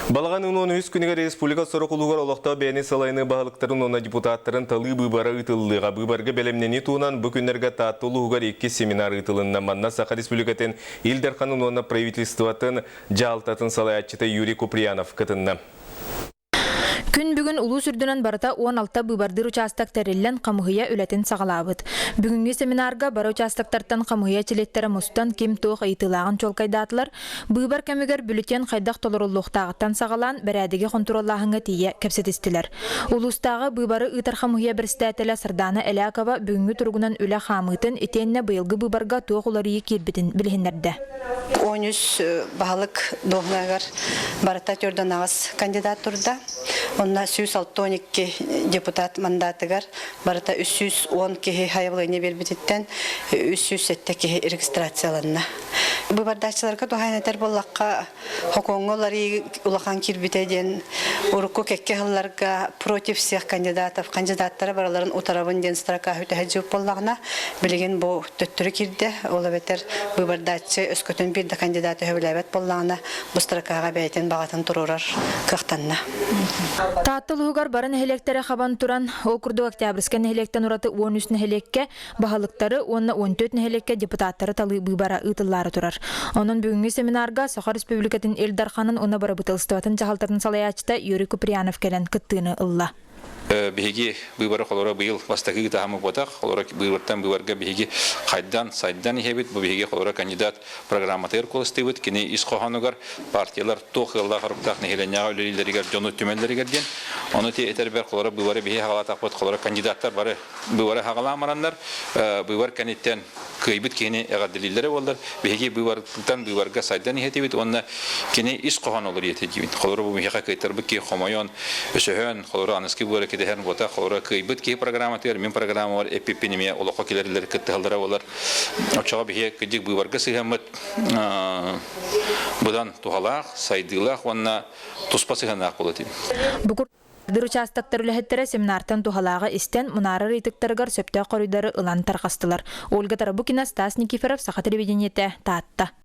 Балаған ұнуын үз күнігер республика сорық ұлығар олықта бәйіне салайны бағылықтарын оны депутаттарын талы бұбара ұтылыға бұбарға бәлемнені туынан бүкіндерге таатты ұлығар 2 семинар ұтылынна манна Саха Республикатын Илдарханын оны правительстватын жалтатын салаятчыты Юрий Куприянов кытынна. Күн бүгін улуу сүрдүнөн барата 16 быбардыр участок терилен камыгыя үлетин сагалабыт. Бүгүнкү семинарга бара участоктардан камыгыя чилеттери мустан ким тоох ыйтылаган чолкайдаатылар быбар кемигер бюллетен кайдак толоруллуктагыттан сагалан берәдиги контроллахыңа тие кепсетистилер. Улустагы быбары ытар камыгыя берстәтеле Сырдана Элякова бүгүнкү тургунан үле хамытын итенне быйылгы быбарга тоох улары кирбитин билгендерде. 13 баалык догнагар барата төрдөн агыс кандидат турда. Онна 162 депутат мандатыгар барата 310 кихи хайвлыйны бербититтен 307 кихи регистрацияланна. Быбардачыларга тухайнатар боллакка хокоңолары улахан кирбитеден урукку кеккеларга против всех кандидаттары бараларын утарабын ден строка хүтәҗүп боллагына билген бу төттүрү кирде. Ола бетер быбардачы өскөтөн бирде кандидаты хөбөләбәт боллагына бу строкага бәйтен багатын турурар кыктанна. Тааттылыгар барын электере хабан туран окурду октябрьске нехелектен ураты 13 нехелекке баһалыктары 14 нехелекке депутаттары талы быбара ытыллары турар. Онун бүгүнкү семинарга Саха Республикатын Элдарханын оны бара бытылстыбатын жаһалтарын салаячта Юрий Куприянов келен кыттыны ылла. Биһиги быйбары холора быйыл бастагы таамы ботак холора быйбыртан быйбарга биһиги хайдан сайдан хебит бу биһиги холора кандидат программатер колстыбыт кини исхоханугар партиялар тохылла харыктак нехеленя үлелеригер жону түмеллеригер ден оны те этербер холора быйбары биһи хагалатак бот холора кандидаттар бары быйбары хагаламараннар быйбар каниттен кыйбыт кини эгадилилери болдар биһиги быйбартан быйбарга сайдан хетибит онна кини исхохан olur yetejibit холора бу биһига кайтарбы ки хомойон өсөһөн холора аныски бу дехен бота холора кыйбыт ки программатер мен программа бар эпипинемия олоко килерлер кыттыгалдара болар очога бие кидик быйбарга сыгамат будан тухалах сайдылах онна туспасыганак болот. Букур участоктор үлэхеттере семинартан тухалага истен мунары рейтиктаргар сөптө коридору ылан таркастылар. Ольга Тарабукина, Стас Никифоров, Саха телевидениете, Таатта.